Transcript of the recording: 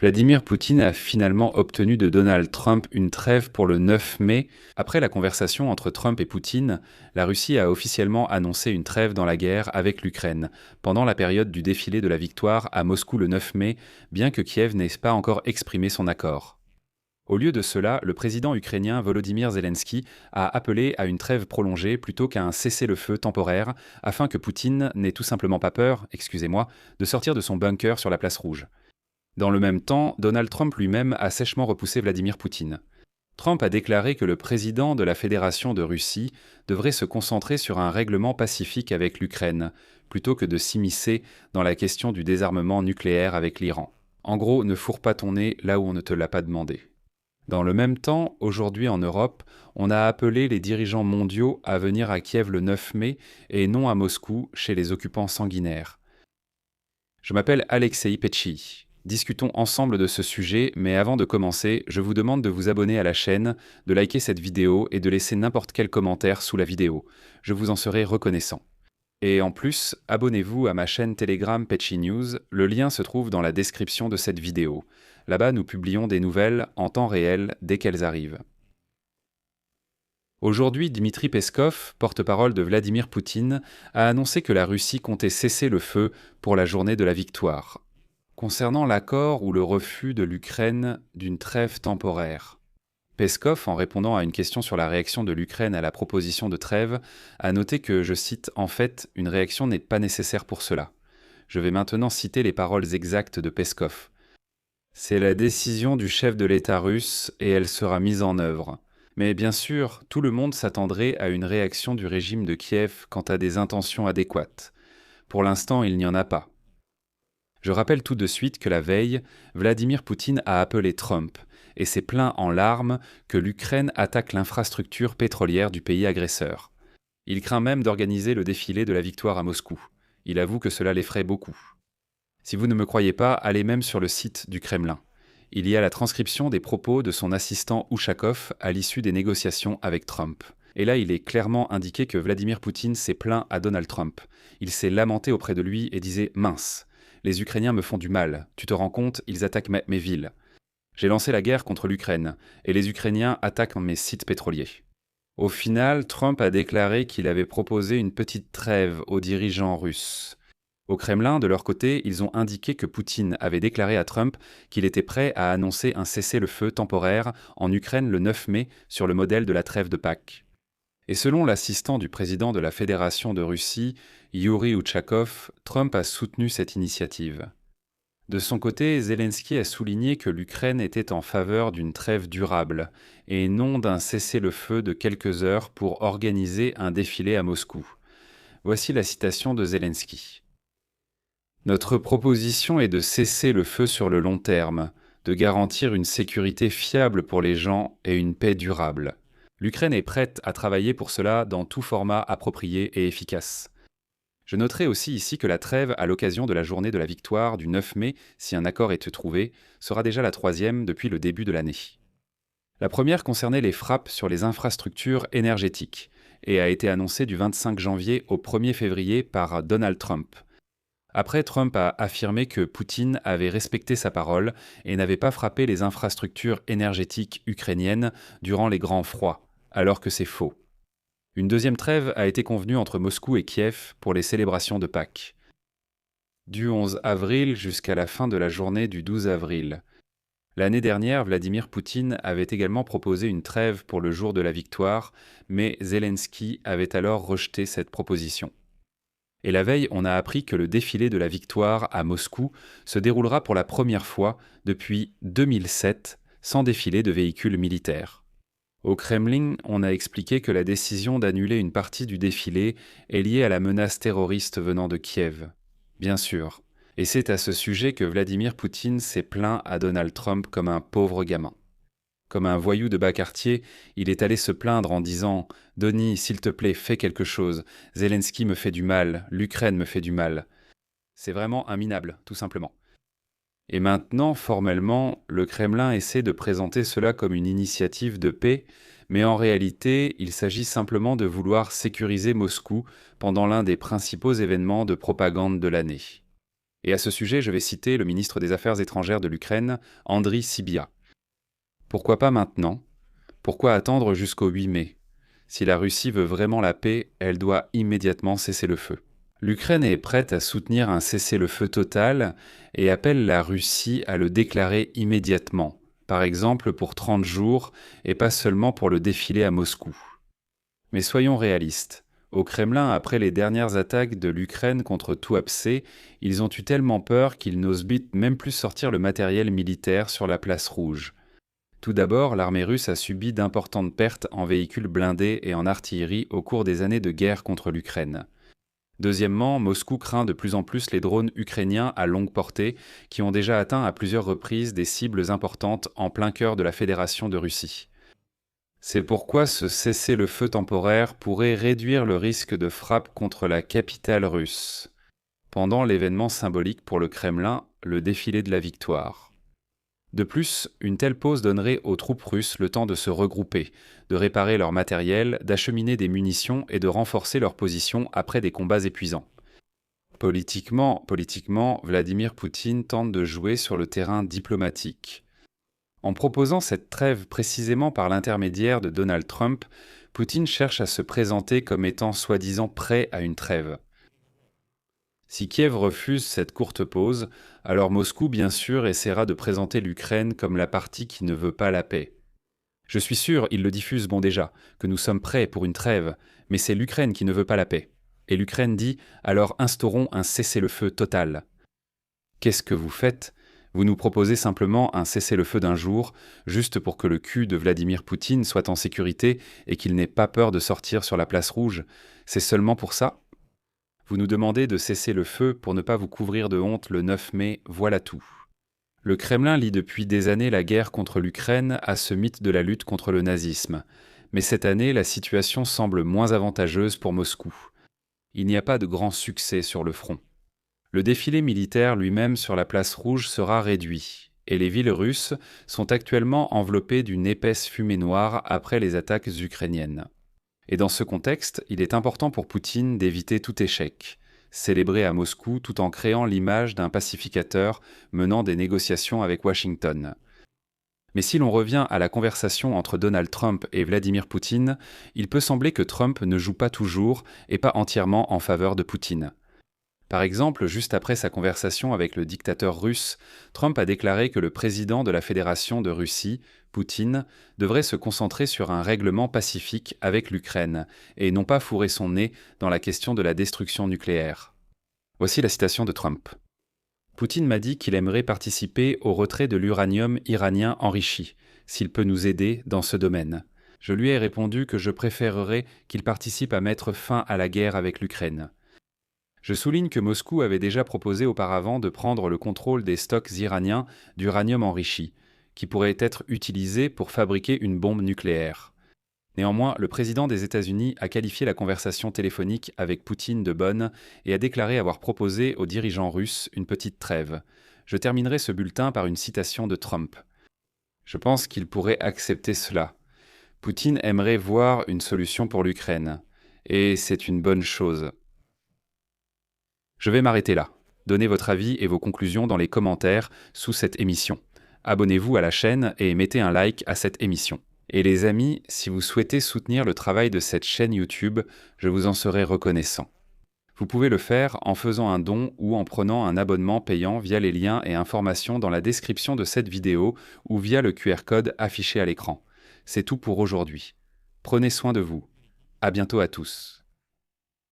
Vladimir Poutine a finalement obtenu de Donald Trump une trêve pour le 9 mai. Après la conversation entre Trump et Poutine, la Russie a officiellement annoncé une trêve dans la guerre avec l'Ukraine, pendant la période du défilé de la victoire à Moscou le 9 mai, bien que Kiev n'ait pas encore exprimé son accord. Au lieu de cela, le président ukrainien Volodymyr Zelensky a appelé à une trêve prolongée plutôt qu'à un cessez-le-feu temporaire, afin que Poutine n'ait tout simplement pas peur, excusez-moi, de sortir de son bunker sur la place rouge. Dans le même temps, Donald Trump lui-même a sèchement repoussé Vladimir Poutine. Trump a déclaré que le président de la Fédération de Russie devrait se concentrer sur un règlement pacifique avec l'Ukraine, plutôt que de s'immiscer dans la question du désarmement nucléaire avec l'Iran. En gros, ne fourre pas ton nez là où on ne te l'a pas demandé. Dans le même temps, aujourd'hui en Europe, on a appelé les dirigeants mondiaux à venir à Kiev le 9 mai et non à Moscou chez les occupants sanguinaires. Je m'appelle Alexei Petchi. Discutons ensemble de ce sujet, mais avant de commencer, je vous demande de vous abonner à la chaîne, de liker cette vidéo et de laisser n'importe quel commentaire sous la vidéo. Je vous en serai reconnaissant. Et en plus, abonnez-vous à ma chaîne Telegram Petchi News, le lien se trouve dans la description de cette vidéo. Là-bas, nous publions des nouvelles en temps réel dès qu'elles arrivent. Aujourd'hui, Dmitri Peskov, porte-parole de Vladimir Poutine, a annoncé que la Russie comptait cesser le feu pour la journée de la victoire. Concernant l'accord ou le refus de l'Ukraine d'une trêve temporaire, Peskov, en répondant à une question sur la réaction de l'Ukraine à la proposition de trêve, a noté que, je cite, « En fait, une réaction n'est pas nécessaire pour cela ». Je vais maintenant citer les paroles exactes de Peskov. « C'est la décision du chef de l'État russe et elle sera mise en œuvre. Mais bien sûr, tout le monde s'attendrait à une réaction du régime de Kiev quant à des intentions adéquates. Pour l'instant, il n'y en a pas. » Je rappelle tout de suite que la veille, Vladimir Poutine a appelé Trump et s'est plaint en larmes que l'Ukraine attaque l'infrastructure pétrolière du pays agresseur. Il craint même d'organiser le défilé de la victoire à Moscou. Il avoue que cela l'effraie beaucoup. Si vous ne me croyez pas, allez même sur le site du Kremlin. Il y a la transcription des propos de son assistant Ushakov à l'issue des négociations avec Trump. Et là, il est clairement indiqué que Vladimir Poutine s'est plaint à Donald Trump. Il s'est lamenté auprès de lui et disait « Mince ». Les Ukrainiens me font du mal. Tu te rends compte, ils attaquent mes villes. J'ai lancé la guerre contre l'Ukraine, et les Ukrainiens attaquent mes sites pétroliers. Au final, Trump a déclaré qu'il avait proposé une petite trêve aux dirigeants russes. Au Kremlin, de leur côté, ils ont indiqué que Poutine avait déclaré à Trump qu'il était prêt à annoncer un cessez-le-feu temporaire en Ukraine le 9 mai sur le modèle de la trêve de Pâques. Et selon l'assistant du président de la Fédération de Russie, Yuri Ushakov, Trump a soutenu cette initiative. De son côté, Zelensky a souligné que l'Ukraine était en faveur d'une trêve durable et non d'un cessez-le-feu de quelques heures pour organiser un défilé à Moscou. Voici la citation de Zelensky. « Notre proposition est de cesser le feu sur le long terme, de garantir une sécurité fiable pour les gens et une paix durable. L'Ukraine est prête à travailler pour cela dans tout format approprié et efficace. Je noterai aussi ici que la trêve à l'occasion de la journée de la victoire du 9 mai, si un accord est trouvé, sera déjà la troisième depuis le début de l'année. La première concernait les frappes sur les infrastructures énergétiques et a été annoncée du 25 janvier au 1er février par Donald Trump. Après, Trump a affirmé que Poutine avait respecté sa parole et n'avait pas frappé les infrastructures énergétiques ukrainiennes durant les grands froids, alors que c'est faux. Une deuxième trêve a été convenue entre Moscou et Kiev pour les célébrations de Pâques. Du 11 avril jusqu'à la fin de la journée du 12 avril. L'année dernière, Vladimir Poutine avait également proposé une trêve pour le jour de la victoire, mais Zelensky avait alors rejeté cette proposition. Et la veille, on a appris que le défilé de la victoire à Moscou se déroulera pour la première fois depuis 2007 sans défilé de véhicules militaires. Au Kremlin, on a expliqué que la décision d'annuler une partie du défilé est liée à la menace terroriste venant de Kiev. Bien sûr. Et c'est à ce sujet que Vladimir Poutine s'est plaint à Donald Trump comme un pauvre gamin. Comme un voyou de bas quartier, il est allé se plaindre en disant « Donny, s'il te plaît, fais quelque chose. Zelensky me fait du mal, l'Ukraine me fait du mal. » C'est vraiment un minable, tout simplement. Et maintenant, formellement, le Kremlin essaie de présenter cela comme une initiative de paix, mais en réalité, il s'agit simplement de vouloir sécuriser Moscou pendant l'un des principaux événements de propagande de l'année. Et à ce sujet, je vais citer le ministre des Affaires étrangères de l'Ukraine, Andriy Sybiha. Pourquoi pas maintenant? Pourquoi attendre jusqu'au 8 mai? Si la Russie veut vraiment la paix, elle doit immédiatement cesser le feu. L'Ukraine est prête à soutenir un cessez-le-feu total et appelle la Russie à le déclarer immédiatement, par exemple pour 30 jours et pas seulement pour le défilé à Moscou. Mais soyons réalistes. Au Kremlin, après les dernières attaques de l'Ukraine contre Tuapse, ils ont eu tellement peur qu'ils n'osent même plus sortir le matériel militaire sur la place rouge. Tout d'abord, l'armée russe a subi d'importantes pertes en véhicules blindés et en artillerie au cours des années de guerre contre l'Ukraine. Deuxièmement, Moscou craint de plus en plus les drones ukrainiens à longue portée qui ont déjà atteint à plusieurs reprises des cibles importantes en plein cœur de la Fédération de Russie. C'est pourquoi ce cessez-le-feu temporaire pourrait réduire le risque de frappe contre la capitale russe, pendant l'événement symbolique pour le Kremlin, le défilé de la victoire. De plus, une telle pause donnerait aux troupes russes le temps de se regrouper, de réparer leur matériel, d'acheminer des munitions et de renforcer leur position après des combats épuisants. Politiquement, Vladimir Poutine tente de jouer sur le terrain diplomatique. En proposant cette trêve précisément par l'intermédiaire de Donald Trump, Poutine cherche à se présenter comme étant soi-disant prêt à une trêve. Si Kiev refuse cette courte pause, alors Moscou, bien sûr, essaiera de présenter l'Ukraine comme la partie qui ne veut pas la paix. Je suis sûr, ils le diffusent déjà, que nous sommes prêts pour une trêve, mais c'est l'Ukraine qui ne veut pas la paix. Et l'Ukraine dit, alors instaurons un cessez-le-feu total. Qu'est-ce que vous faites? Vous nous proposez simplement un cessez-le-feu d'un jour, juste pour que le cul de Vladimir Poutine soit en sécurité et qu'il n'ait pas peur de sortir sur la place rouge. C'est seulement pour ça? Vous nous demandez de cesser le feu pour ne pas vous couvrir de honte le 9 mai, voilà tout. Le Kremlin lie depuis des années la guerre contre l'Ukraine à ce mythe de la lutte contre le nazisme. Mais cette année, la situation semble moins avantageuse pour Moscou. Il n'y a pas de grand succès sur le front. Le défilé militaire lui-même sur la place rouge sera réduit, et les villes russes sont actuellement enveloppées d'une épaisse fumée noire après les attaques ukrainiennes. Et dans ce contexte, il est important pour Poutine d'éviter tout échec, célébré à Moscou tout en créant l'image d'un pacificateur menant des négociations avec Washington. Mais si l'on revient à la conversation entre Donald Trump et Vladimir Poutine, il peut sembler que Trump ne joue pas toujours et pas entièrement en faveur de Poutine. Par exemple, juste après sa conversation avec le dictateur russe, Trump a déclaré que le président de la Fédération de Russie, Poutine, devrait se concentrer sur un règlement pacifique avec l'Ukraine et non pas fourrer son nez dans la question de la destruction nucléaire. Voici la citation de Trump. Poutine m'a dit qu'il aimerait participer au retrait de l'uranium iranien enrichi, s'il peut nous aider dans ce domaine. Je lui ai répondu que je préférerais qu'il participe à mettre fin à la guerre avec l'Ukraine. Je souligne que Moscou avait déjà proposé auparavant de prendre le contrôle des stocks iraniens d'uranium enrichi, qui pourrait être utilisé pour fabriquer une bombe nucléaire. Néanmoins, le président des États-Unis a qualifié la conversation téléphonique avec Poutine de bonne et a déclaré avoir proposé aux dirigeants russes une petite trêve. Je terminerai ce bulletin par une citation de Trump. Je pense qu'il pourrait accepter cela. Poutine aimerait voir une solution pour l'Ukraine. Et c'est une bonne chose. Je vais m'arrêter là. Donnez votre avis et vos conclusions dans les commentaires sous cette émission. Abonnez-vous à la chaîne et mettez un like à cette émission. Et les amis, si vous souhaitez soutenir le travail de cette chaîne YouTube, je vous en serai reconnaissant. Vous pouvez le faire en faisant un don ou en prenant un abonnement payant via les liens et informations dans la description de cette vidéo ou via le QR code affiché à l'écran. C'est tout pour aujourd'hui. Prenez soin de vous. À bientôt à tous.